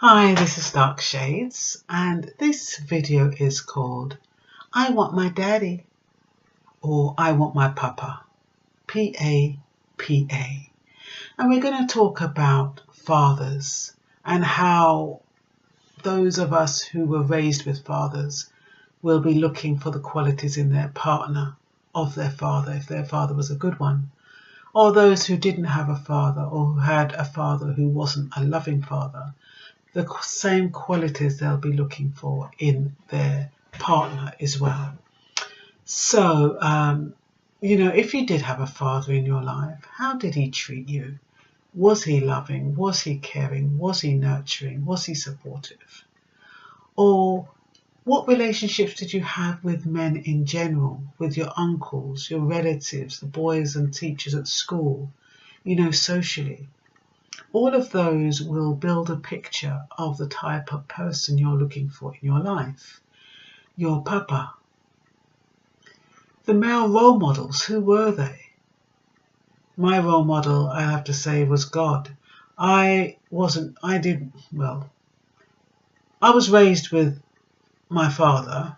Hi, this is Dark Shades, and this video is called I Want My Daddy or I Want My Papa, P-A-P-A. And we're going to talk about fathers and how those of us who were raised with fathers will be looking for the qualities in their partner of their father, if their father was a good one, or those who didn't have a father or who had a father who wasn't a loving father. The same qualities they'll be looking for in their partner as well. So, if you did have a father in your life, how did he treat you? Was he loving? Was he caring? Was he nurturing? Was he supportive? Or what relationships did you have with men in general, with your uncles, your relatives, the boys and teachers at school, socially? All of those will build a picture of the type of person you're looking for in your life. Your papa. The male role models, who were they? My role model, I have to say, was God. I was raised with my father,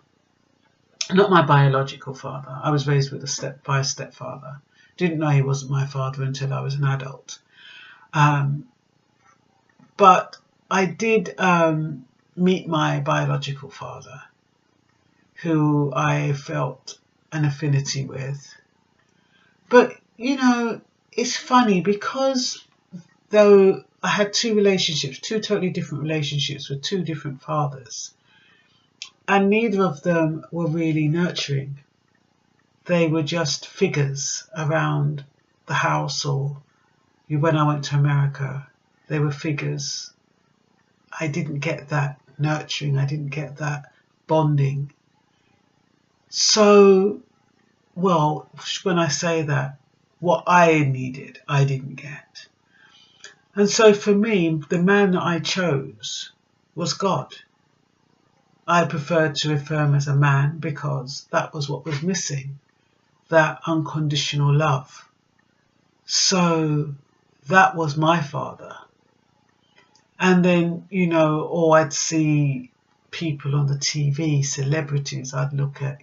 not my biological father. I was raised by a stepfather. Didn't know he wasn't my father until I was an adult. But I did meet my biological father, who I felt an affinity with. But, it's funny because though I had two totally different relationships with two different fathers, and neither of them were really nurturing. They were just figures around the house, or when I went to America, they were figures. I didn't get that nurturing. I didn't get that bonding. So, when I say that, what I needed, I didn't get. And so for me, the man that I chose was God. I preferred to refer him as a man because that was what was missing, that unconditional love. So that was my father. And then, I'd see people on the TV, celebrities I'd look at,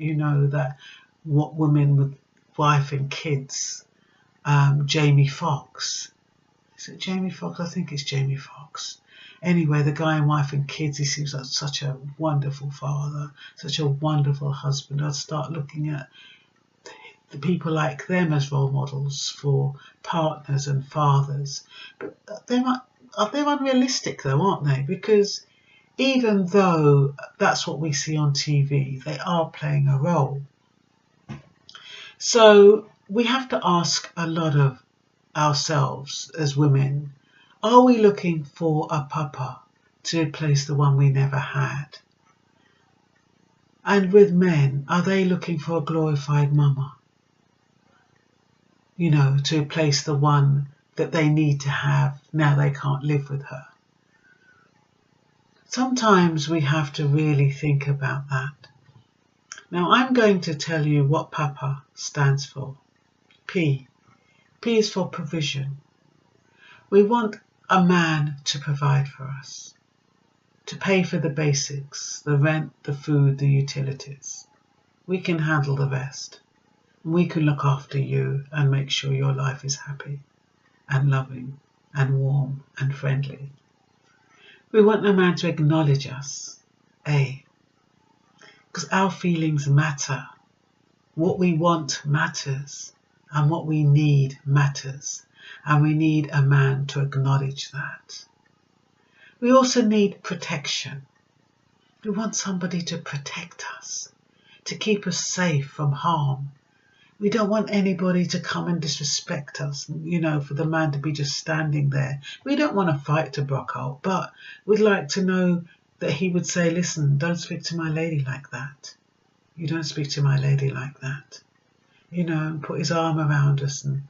what women with wife and kids, Jamie Foxx. Is it Jamie Foxx? I think it's Jamie Foxx. Anyway, the guy in Wife and Kids, he seems like such a wonderful father, such a wonderful husband. I'd start looking at the people like them as role models for partners and fathers. But they're unrealistic though, aren't they? Because even though that's what we see on TV, they are playing a role. So we have to ask a lot of ourselves as women. Are we looking for a papa to replace the one we never had? And with men, are they looking for a glorified mama? To replace the one that they need to have now they can't live with her. Sometimes we have to really think about that. Now I'm going to tell you what papa stands for. P. P is for provision. We want a man to provide for us, to pay for the basics, the rent, the food, the utilities. We can handle the rest. We can look after you and make sure your life is happy and loving and warm and friendly. We want a man to acknowledge us, A, because our feelings matter. What we want matters, and what we need matters, and we need a man to acknowledge that. We also need protection. We want somebody to protect us, to keep us safe from harm. We don't want anybody to come and disrespect us, for the man to be just standing there. We don't want a fight to break out, but we'd like to know that he would say, listen, don't speak to my lady like that. You don't speak to my lady like that. And put his arm around us and,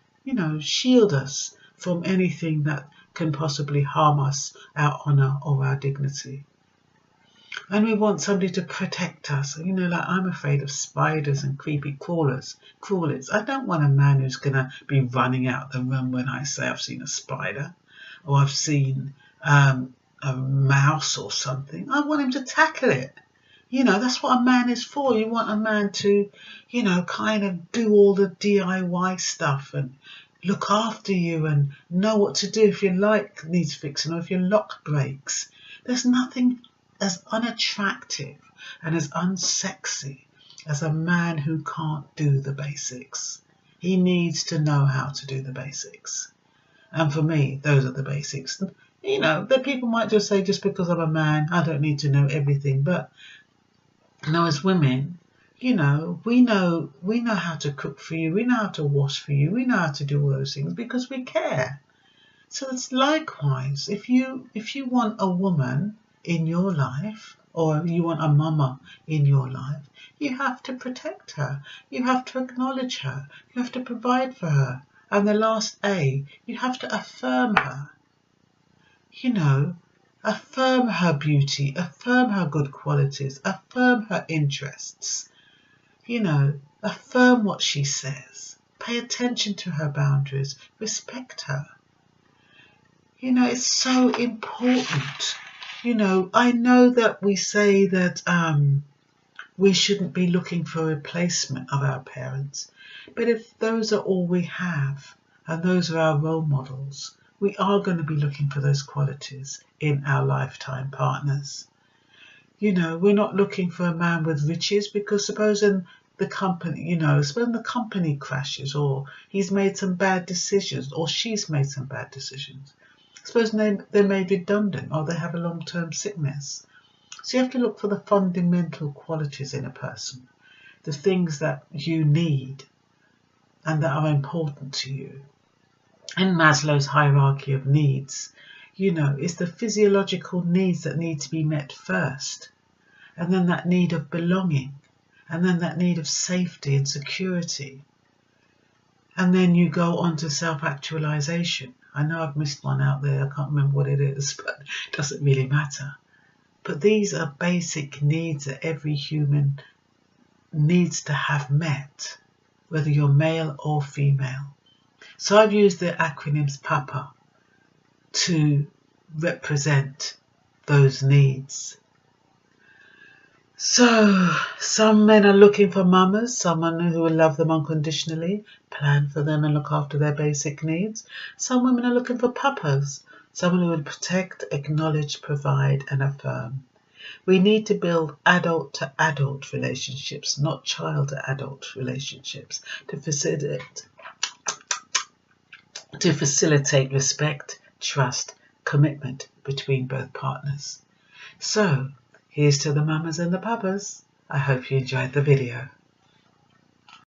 shield us from anything that can possibly harm us, our honour or our dignity. And we want somebody to protect us. Like I'm afraid of spiders and creepy crawlers. I don't want a man who's going to be running out the room when I say I've seen a spider or I've seen a mouse or something, I want him to tackle it. You know, that's what a man is for. You want a man to, you know, kind of do all the DIY stuff and look after you and know what to do if your light needs fixing or if your lock breaks. There's nothing as unattractive and as unsexy as a man who can't do the basics. He needs to know how to do the basics. And for me, those are the basics. You know, that people might just say, just because I'm a man, I don't need to know everything. But you know, as women, you know, we know how to cook for you, we know how to wash for you, we know how to do all those things because we care. So it's likewise, if you want a woman in your life, or you want a mama in your life, you have to protect her, you have to acknowledge her, you have to provide for her, and the last A, you have to affirm her. You know, affirm her beauty, affirm her good qualities, affirm her interests. You know, affirm what she says. Pay attention to her boundaries. Respect her. You know, it's so important. You know, I know that we say that we shouldn't be looking for a replacement of our parents. But if those are all we have, and those are our role models, we are going to be looking for those qualities in our lifetime partners. You know, we're not looking for a man with riches, because supposing the company crashes, or he's made some bad decisions, or she's made some bad decisions. Supposing they're made redundant, or they have a long-term sickness. So you have to look for the fundamental qualities in a person, the things that you need and that are important to you. In Maslow's hierarchy of needs, you know, it's the physiological needs that need to be met first, and then that need of belonging, and then that need of safety and security. And then you go on to self-actualization. I know I've missed one out there, I can't remember what it is, but it doesn't really matter. But these are basic needs that every human needs to have met, whether you're male or female. So I've used the acronyms PAPA to represent those needs. So some men are looking for mamas, someone who will love them unconditionally, plan for them and look after their basic needs. Some women are looking for papas, someone who will protect, acknowledge, provide and affirm. We need to build adult-to-adult relationships, not child-to-adult relationships, to facilitate respect, trust, commitment between both partners. So, here's to the mamas and the papas. I hope you enjoyed the video.